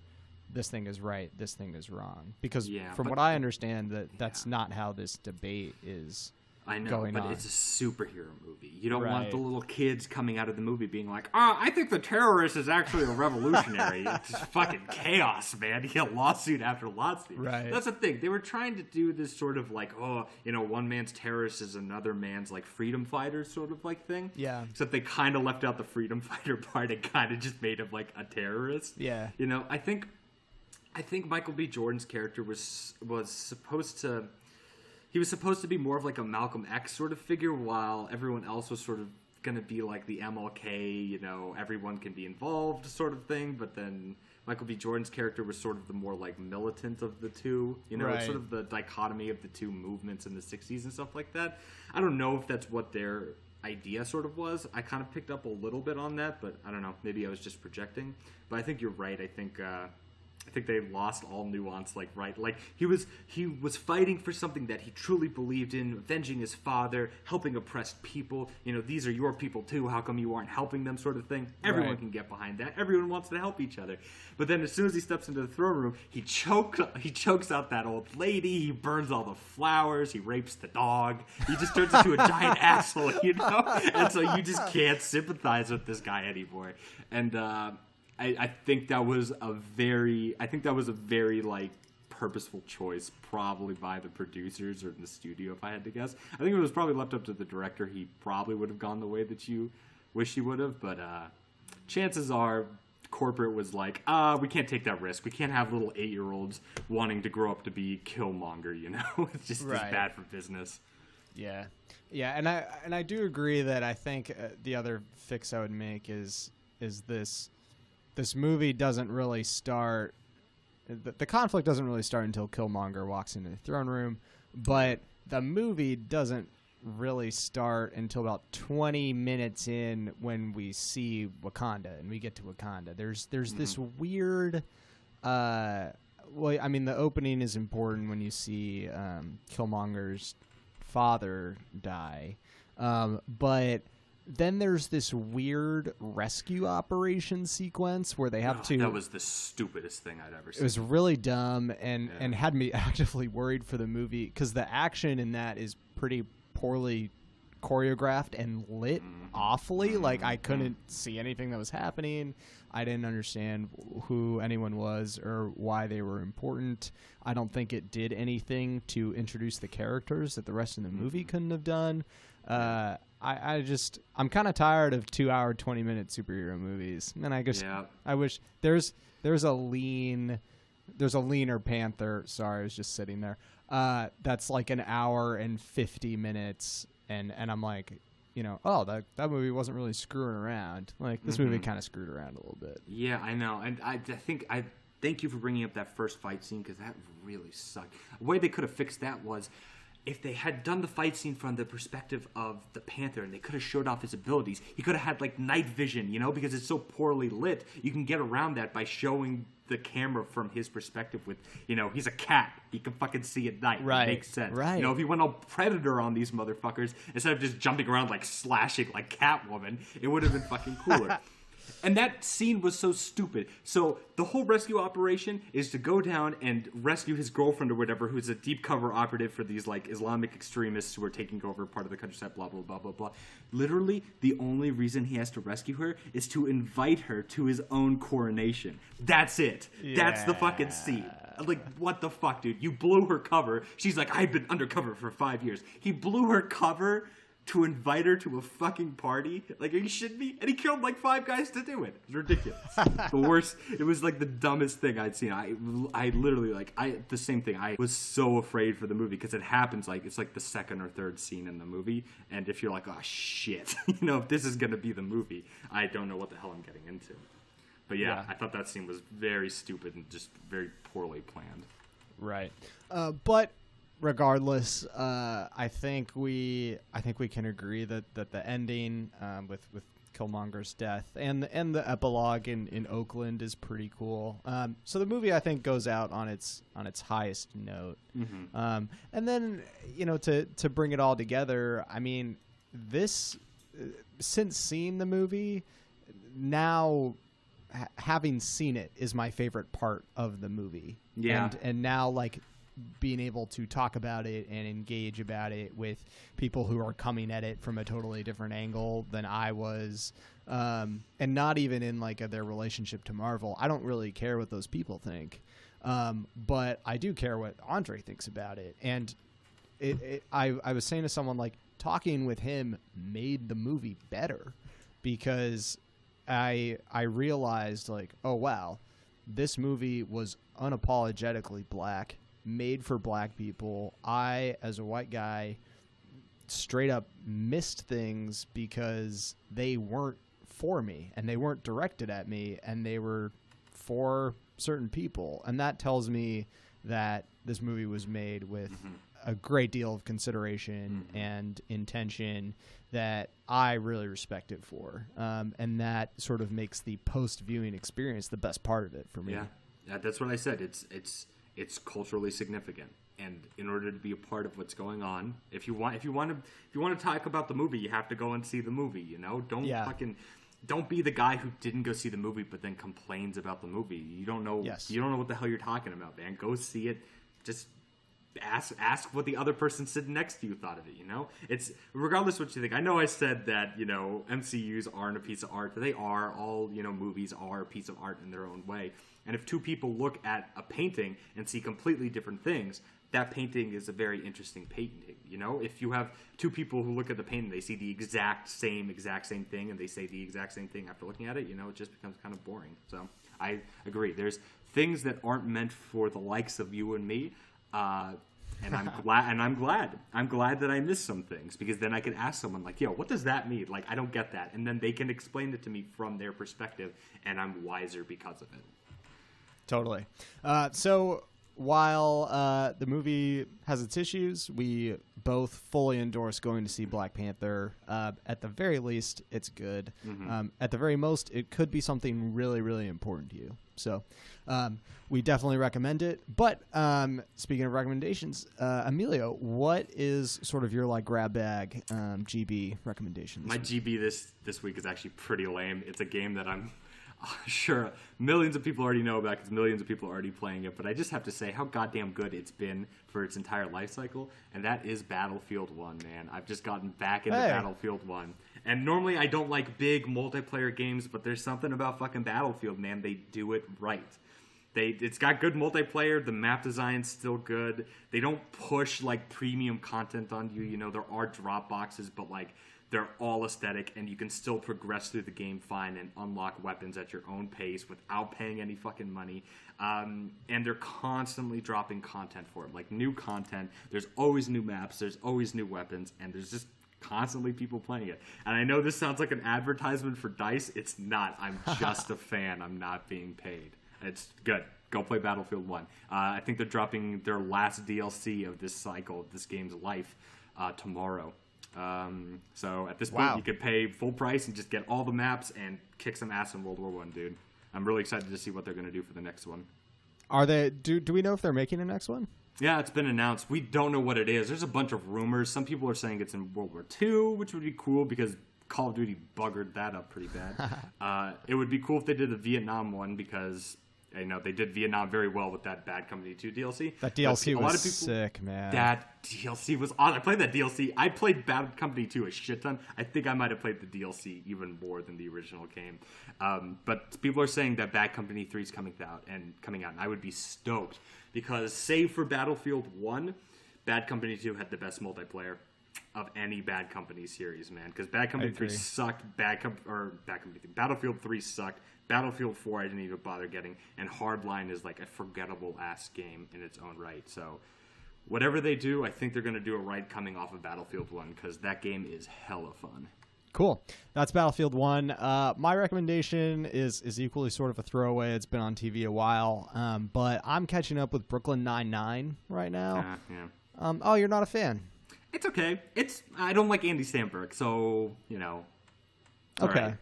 this thing is right, this thing is wrong. Because from but, what I understand, that's not how this debate is. I know, going but on. it's a superhero movie. You don't Right. want the little kids coming out of the movie being like, I think the terrorist is actually a revolutionary. It's just fucking chaos, man. You get lawsuit after lawsuit. Right. That's the thing. They were trying to do this sort of like, one man's terrorist is another man's like freedom fighter sort of like thing. Yeah. Except they kind of left out the freedom fighter part and kind of just made him like a terrorist. Yeah. You know, I think Michael B. Jordan's character was supposed to... He was supposed to be more of like a Malcolm X sort of figure, while everyone else was sort of going to be like the MLK, everyone can be involved sort of thing. But then Michael B. Jordan's character was sort of the more like militant of the two, Right. It's sort of the dichotomy of the two movements in the 60s and stuff like that. I don't know if that's what their idea sort of was. I kind of picked up a little bit on that, but I don't know. Maybe I was just projecting. But I think you're right. I think they lost all nuance, like he was fighting for something that he truly believed in, avenging his father, helping oppressed people. These are your people too. How come you aren't helping them, sort of thing. Everyone Right. can get behind that. Everyone wants to help each other. But then as soon as he steps into the throne room, he chokes out that old lady. He burns all the flowers. He rapes the dog. He just turns into a giant asshole, And so you just can't sympathize with this guy anymore. And I think that was a very like purposeful choice, probably by the producers or in the studio, if I had to guess. I think it was probably left up to the director. He probably would have gone the way that you wish he would have, but chances are corporate was like, we can't take that risk. We can't have little 8-year-olds wanting to grow up to be Killmonger, It's just Right. bad for business. Yeah. And I do agree that I think the other fix I would make is this movie doesn't really start. The conflict doesn't really start until Killmonger walks into the throne room, but the movie doesn't really start until about 20 minutes in when we see Wakanda and we get to Wakanda. There's this weird. The opening is important when you see Killmonger's father die, but. Then there's this weird rescue operation sequence where they have to... That was the stupidest thing I'd ever seen. It was really dumb and had me actively worried for the movie because the action in that is pretty poorly choreographed and lit awfully. Like, I couldn't see anything that was happening. I didn't understand who anyone was or why they were important. I don't think it did anything to introduce the characters that the rest of the movie couldn't have done. I'm kind of tired of 2-hour, 20-minute superhero movies, and I wish there's a leaner Panther. Sorry, I was just sitting there. That's like an hour and 50 minutes, and I'm like, that movie wasn't really screwing around. Like this movie kind of screwed around a little bit. Yeah, I know, and I think thank you for bringing up that first fight scene because that really sucked. The way they could have fixed that was. If they had done the fight scene from the perspective of the Panther and they could have showed off his abilities, he could have had like night vision, because it's so poorly lit. You can get around that by showing the camera from his perspective with, he's a cat. He can fucking see at night. Right. It makes sense. Right. If he went all Predator on these motherfuckers, instead of just jumping around like slashing like Catwoman, it would have been fucking cooler. And that scene was so stupid. So the whole rescue operation is to go down and rescue his girlfriend or whatever, who's a deep cover operative for these like Islamic extremists who are taking over part of the countryside, blah, blah, blah, blah, blah. Literally, the only reason he has to rescue her is to invite her to his own coronation. That's it. Yeah. That's the fucking scene. Like, what the fuck, dude? You blew her cover. She's like, I've been undercover for 5 years. He blew her cover to invite her to a fucking party. Like, are you shitting me? And he killed like 5 guys to do it. It's ridiculous. The worst. It was like the dumbest thing I'd seen. I literally the same thing. I was so afraid for the movie because it happens like it's like the second or third scene in the movie. And if you're like, oh shit, if this is gonna be the movie, I don't know what the hell I'm getting into. But yeah, I thought that scene was very stupid and just very poorly planned. Right. But regardless, I think we can agree that the ending with Killmonger's death and the epilogue in Oakland is pretty cool. So the movie I think goes out on its highest note. Mm-hmm. And then to bring it all together, I mean, this since seeing the movie now. having seen it is my favorite part of the movie. Yeah. And now, like, being able to talk about it and engage about it with people who are coming at it from a totally different angle than I was, and not even in like their relationship to Marvel. I don't really care what those people think, but I do care what Andre thinks about it. And I was saying to someone, like, talking with him made the movie better, because I realized, like, oh wow, this movie was unapologetically black, made for black people. I, as a white guy, straight up missed things because they weren't for me, and they weren't directed at me, and they were for certain people. And that tells me that this movie was made with a great deal of consideration and intention that I really respect it for. And that sort of makes the post-viewing experience the best part of it for me. Yeah, that's what I said. It's culturally significant, and in order to be a part of what's going on, if you want to talk about the movie, you have to go and see the movie. You know, don't be the guy who didn't go see the movie but then complains about the movie. You don't know what the hell you're talking about, man. Go see it. Just ask what the other person sitting next to you thought of it. You know, it's regardless what you think. I know I said that, you know, MCUs aren't a piece of art. They are. All, you know, movies are a piece of art in their own way. And if two people look at a painting and see completely different things, that painting is a very interesting painting. You know, if you have two people who look at the painting, they see the exact same thing, and they say the exact same thing after looking at it, you know, it just becomes kind of boring. So I agree. There's things that aren't meant for the likes of you and me. And I'm glad. I'm glad that I missed some things, because then I can ask someone, like, yo, what does that mean? Like, I don't get that. And then they can explain it to me from their perspective, and I'm wiser because of it. Totally. So while the movie has its issues, we both fully endorse going to see Black Panther. At the very least, it's good. At the very most, it could be something really, really important to you. So we definitely recommend it. But speaking of recommendations, Emilio, what is sort of your like grab bag GB recommendation? My GB this week is actually pretty lame. It's a game that I'm sure millions of people already know about, because millions of people are already playing it, but I just have to say how goddamn good it's been for its entire life cycle, and that is Battlefield 1, man. I've just gotten back into Battlefield 1. And normally I don't like big multiplayer games, but there's something about fucking Battlefield, man. They do it right. It's got good multiplayer. The map design's still good. They don't push like premium content on you. You know, there are drop boxes, but like they're all aesthetic, and you can still progress through the game fine and unlock weapons at your own pace without paying any fucking money. And they're constantly dropping content for it, like new content. There's always new maps. There's always new weapons, and there's just constantly people playing it. And I know this sounds like an advertisement for DICE. It's not. I'm just a fan. I'm not being paid. It's good. Go play Battlefield 1. I think they're dropping their last DLC of this cycle, of this game's life, tomorrow. So at this point, you could pay full price and just get all the maps and kick some ass in World War I, dude. I'm really excited to see what they're going to do for the next one. Are they? Do we know if they're making a next one? Yeah, it's been announced. We don't know what it is. There's a bunch of rumors. Some people are saying it's in World War II, which would be cool because Call of Duty buggered that up pretty bad. It would be cool if they did the Vietnam one, because you know they did Vietnam very well with that Bad Company 2 DLC. That DLC was sick, man. That DLC was on. I played that DLC. I played Bad Company 2 a shit ton. I think I might have played the DLC even more than the original game. But people are saying that Bad Company 3 is coming out, and I would be stoked, because save for Battlefield 1, Bad Company 2 had the best multiplayer of any Bad Company series, man. Because Bad Company 3 sucked. Battlefield 3 sucked. Battlefield 4 I didn't even bother getting, and Hardline is like a forgettable ass game in its own right. So whatever they do, I think they're going to do it right coming off of Battlefield 1, because that game is hella fun. Cool. That's Battlefield 1. My recommendation is equally sort of a throwaway. It's been on TV a while, but I'm catching up with Brooklyn Nine-Nine right now. Yeah. Oh, you're not a fan? It's okay. I don't like Andy Samberg, so, you know. Okay. Right.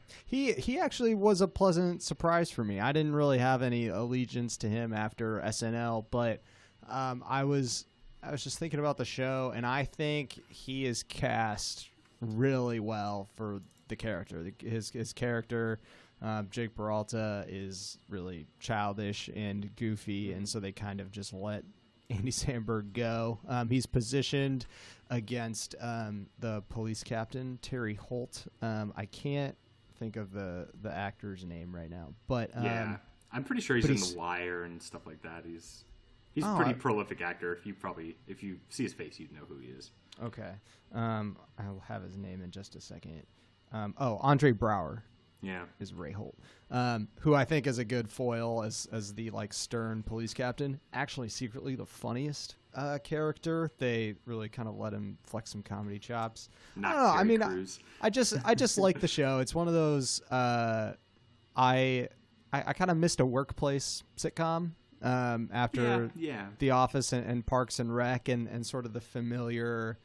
He actually was a pleasant surprise for me. I didn't really have any allegiance to him after SNL, but I was just thinking about the show, and I think he is cast really well for the character. His character Jake Peralta is really childish and goofy, and so they kind of just let Andy Samberg go. He's positioned against the police captain, Terry Holt. I can't think of the actor's name right now, but yeah, I'm pretty sure he's in The Wire and stuff like that. He's a pretty prolific actor. If you see his face, you'd know who he is. Okay. I'll have his name in just a second. Andre Brower. Yeah, is Ray Holt, who I think is a good foil as the like stern police captain. Actually, secretly the funniest character. They really kind of let him flex some comedy chops. Not I don't know. I just like the show. It's one of those. I kind of missed a workplace sitcom after The Office and Parks and Rec and sort of the familiar.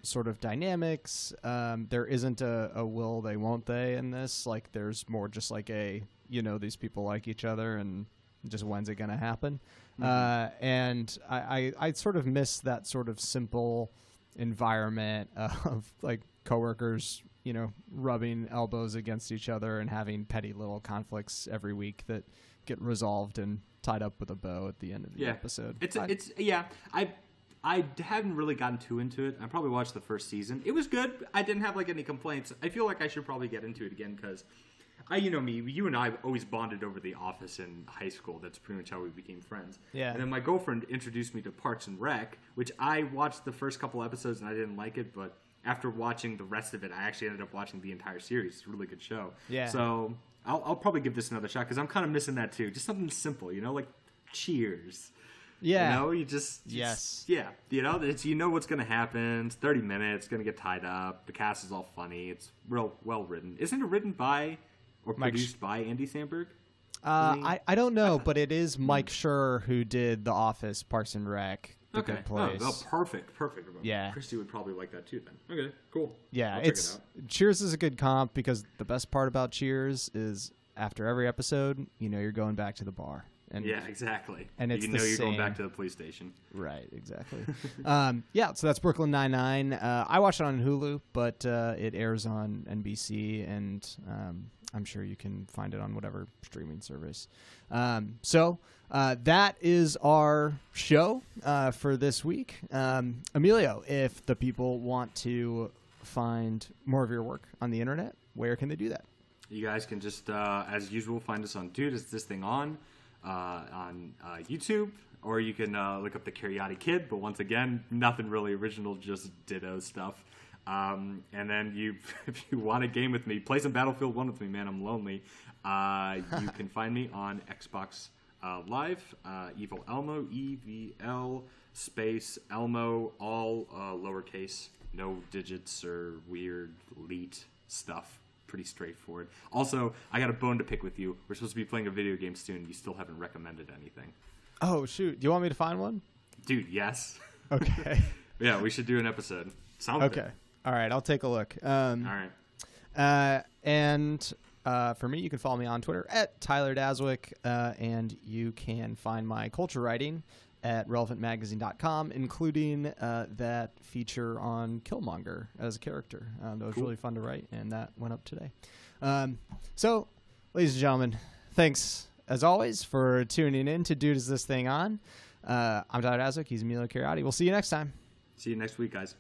Sort of dynamics. There isn't a will they won't they in this. Like there's more just like these people like each other and just when's it gonna happen. And I sort of miss that sort of simple environment of like coworkers rubbing elbows against each other and having petty little conflicts every week that get resolved and tied up with a bow at the end of the episode. I haven't really gotten too into it. I probably watched the first season. It was good. I didn't have like any complaints. I feel like I should probably get into it again because you and I always bonded over The Office in high school. That's pretty much how we became friends. Yeah. And then my girlfriend introduced me to Parks and Rec, which I watched the first couple episodes and I didn't like it, but after watching the rest of it, I actually ended up watching the entire series. It's a really good show. Yeah. So I'll probably give this another shot because I'm kind of missing that too. Just something simple, like Cheers. Yeah. You just yes. Yeah. It's what's going to happen. It's 30 minutes. It's going to get tied up. The cast is all funny. It's real well written. Isn't it written by or produced by Andy Samberg? I don't know, but it is Mike Schur who did The Office, Parks and Rec, The Good Place. Oh, perfect. Yeah. Christy would probably like that too then. Okay, cool. Yeah, Cheers is a good comp because the best part about Cheers is after every episode, you're going back to the bar. And, yeah, exactly. And it's you're going back to the police station. Right, exactly. So that's Brooklyn Nine-Nine. I watch it on Hulu, but it airs on NBC, and I'm sure you can find it on whatever streaming service. So that is our show for this week. Emilio, if the people want to find more of your work on the internet, where can they do that? You guys can just, as usual, find us on Dude, Is This Thing On YouTube, or you can look up the Cariati Kid, but once again, nothing really original, just ditto stuff. And then if you want a game with me, play some Battlefield 1 with me, man, I'm lonely. You can find me on Xbox Live, Evil Elmo, EVL space Elmo, all lowercase, no digits or weird leet stuff. Pretty straightforward. Also, I got a bone to pick with you. We're supposed to be playing a video game soon. You still haven't recommended anything. Oh, shoot. Do you want me to find one? Dude, yes. Okay. Yeah, we should do an episode. Sounds okay. Good. All right. I'll take a look. All right. And for me, you can follow me on Twitter at Tyler Daswick, and you can find my culture writing at relevantmagazine.com, including that feature on Killmonger as a character. That was really fun to write, and that went up today. So, ladies and gentlemen, thanks, as always, for tuning in to Dude, Is This Thing On? I'm Tyler Daswick. He's Emilio Cariati. We'll see you next time. See you next week, guys.